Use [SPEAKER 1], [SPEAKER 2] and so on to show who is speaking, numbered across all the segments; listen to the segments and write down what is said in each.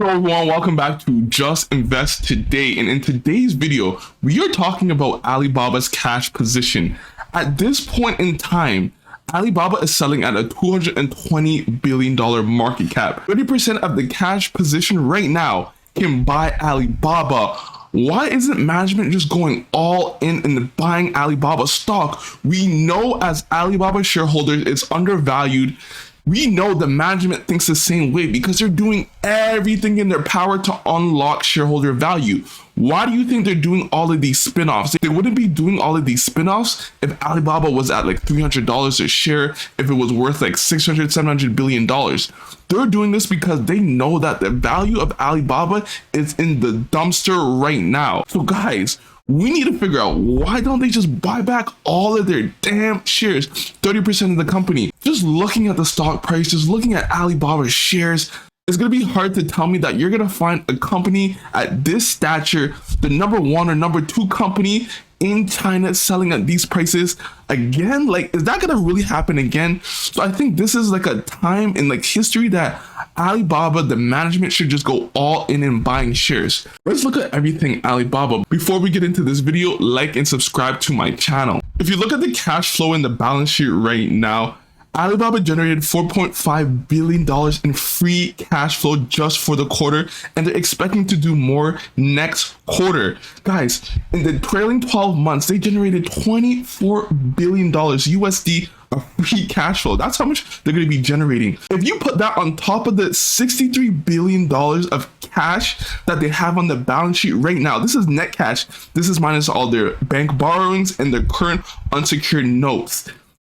[SPEAKER 1] Hello everyone, welcome back to Just Invest Today. And in today's video, we are talking about Alibaba's cash position. At this point in time, Alibaba is selling at a $220 billion market cap. 30% of the cash position right now can buy Alibaba. Why isn't management just going all in and buying Alibaba stock? We know as Alibaba shareholders, it's undervalued. We know the management thinks the same way because they're doing everything in their power to unlock shareholder value. Why do you think they're doing all of these spin-offs? They wouldn't be doing all of these spin-offs if Alibaba was at like $300 a share, if it was worth like $600-700 billion. They're doing this because they know that the value of Alibaba is in the dumpster right now. So guys, we need to figure out, why don't they just buy back all of their damn shares, 30% of the company? Just looking at the stock price, just looking at Alibaba's shares, it's going to be hard to tell me that you're going to find a company at this stature, the number one or number two company in China, selling at these prices again. Like, is that going to really happen again? So I think this is like a time in like history that Alibaba, the management, should just go all in and buying shares. Let's look at everything Alibaba. Before we get into this video, like and subscribe to my channel. If you look at the cash flow in the balance sheet right now, Alibaba generated $4.5 billion in free cash flow just for the quarter, and they're expecting to do more next quarter. Guys, in the trailing 12 months, they generated $24 billion USD of free cash flow. That's how much they're going to be generating. If you put that on top of the $63 billion of cash that they have on the balance sheet right now, this is net cash. This is minus all their bank borrowings and their current unsecured notes.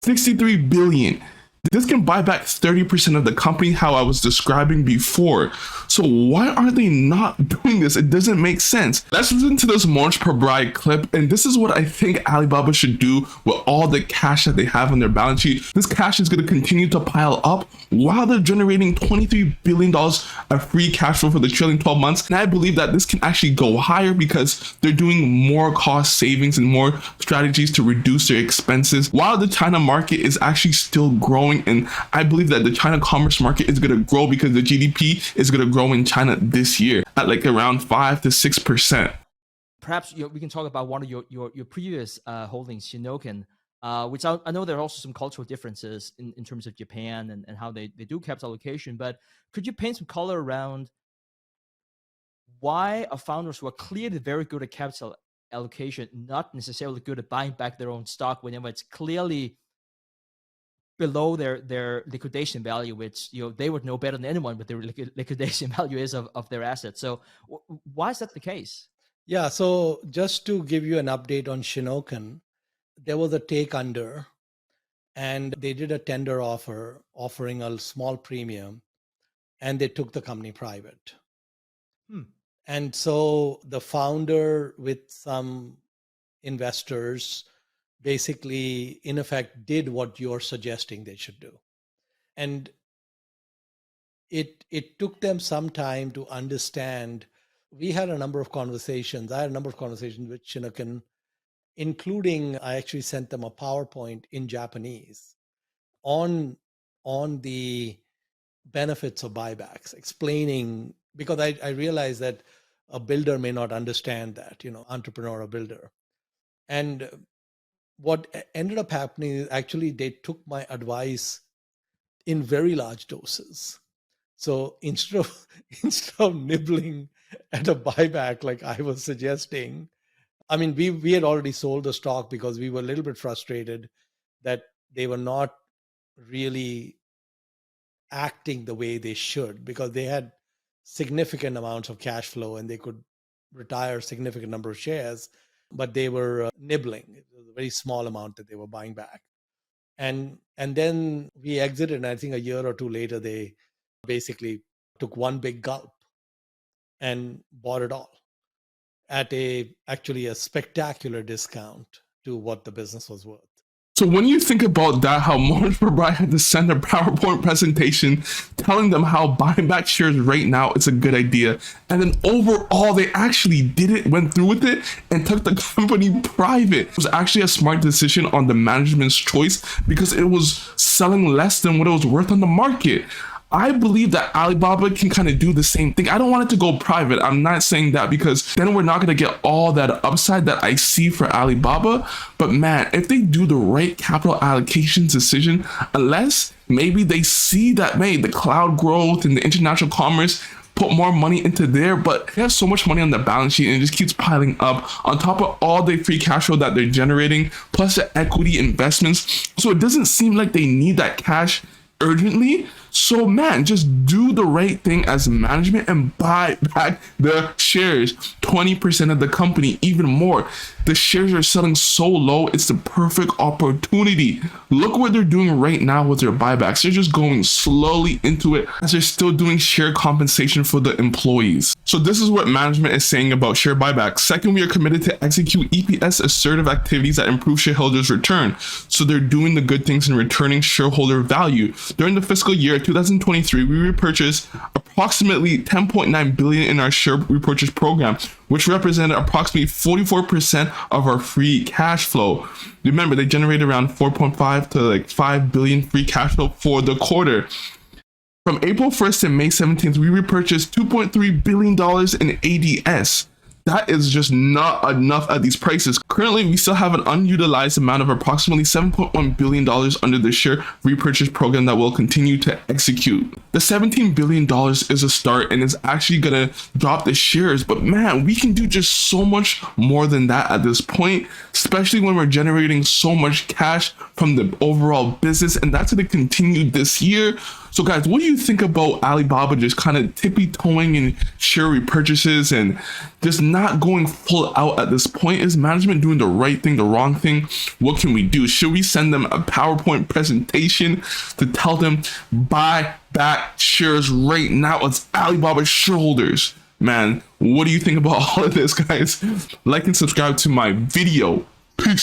[SPEAKER 1] 63 billion. This can buy back 30% of the company, how I was describing before. So why are they not doing this? It doesn't make sense. Let's listen to this Monch per Bride clip, and this is what I think Alibaba should do with all the cash that they have on their balance sheet. This cash is going to continue to pile up while they're generating $23 billion of free cash flow for the trailing 12 months. And I believe that this can actually go higher because they're doing more cost savings and more strategies to reduce their expenses, while the China market is actually still growing. And I believe that the China commerce market is going to grow because the GDP is going to grow in China this year at like around 5 to 6%.
[SPEAKER 2] Perhaps we can talk about one of your previous holdings, Shinoken, which I know there are also some cultural differences in terms of Japan and how they do capital allocation. But could you paint some color around why our founders who are clearly very good at capital allocation, not necessarily good at buying back their own stock whenever it's clearly below their liquidation value, which they would know better than anyone what their liquidation value is of their assets. So why is that the case?
[SPEAKER 3] Yeah, so just to give you an update on Shinoken, there was a take under, and they did a tender offer offering a small premium, and they took the company private. And so the founder with some investors basically, in effect, did what you're suggesting they should do. And it took them some time to understand. We had a number of conversations. I had a number of conversations with Shinoken, including I actually sent them a PowerPoint in Japanese on the benefits of buybacks, explaining, because I realized that a builder may not understand that, entrepreneur or builder. And what ended up happening is actually they took my advice in very large doses. So instead of nibbling at a buyback like I was suggesting, I mean, we had already sold the stock because we were a little bit frustrated that they were not really acting the way they should, because they had significant amounts of cash flow and they could retire a significant number of shares, but they were nibbling. It was a very small amount that they were buying back. And then we exited, and I think a year or two later, they basically took one big gulp and bought it all at actually a spectacular discount to what the business was worth.
[SPEAKER 1] So when you think about that, how Monch per Bride had to send a PowerPoint presentation telling them how buying back shares right now is a good idea, and then overall they actually did it, went through with it, and took the company private. It was actually a smart decision on the management's choice because it was selling less than what it was worth on the market. I believe that Alibaba can kind of do the same thing. I don't want it to go private. I'm not saying that because then we're not going to get all that upside that I see for Alibaba. But man, if they do the right capital allocation decision, unless maybe they see that, the cloud growth and the international commerce put more money into there, but they have so much money on the balance sheet and it just keeps piling up on top of all the free cash flow that they're generating, plus the equity investments. So it doesn't seem like they need that cash urgently. So man, just do the right thing as management and buy back the shares, 20% of the company, even more. The shares are selling so low, it's the perfect opportunity. Look what they're doing right now with their buybacks. They're just going slowly into it as they're still doing share compensation for the employees. So this is what management is saying about share buybacks. Second, we are committed to execute EPS assertive activities that improve shareholders' return. So they're doing the good things and returning shareholder value. During the fiscal year 2023, we repurchased approximately 10.9 billion in our share repurchase program, which represented approximately 44% of our free cash flow. Remember, they generated around 4.5 to 5 billion free cash flow for the quarter. From April 1st to May 17th, we repurchased $2.3 billion in ADS. That is just not enough at these prices. Currently, we still have an unutilized amount of approximately $7.1 billion under the share repurchase program that we'll continue to execute. The $17 billion is a start and is actually gonna drop the shares, but man, we can do just so much more than that at this point, especially when we're generating so much cash from the overall business, and that's gonna continue this year. So guys, what do you think about Alibaba just kind of tippy-toeing in share repurchases and just not going full out at this point? Is management doing the right thing, the wrong thing? What can we do? Should we send them a PowerPoint presentation to tell them buy back shares right now as Alibaba shareholders? Man, what do you think about all of this, guys? Like and subscribe to my video. Peace.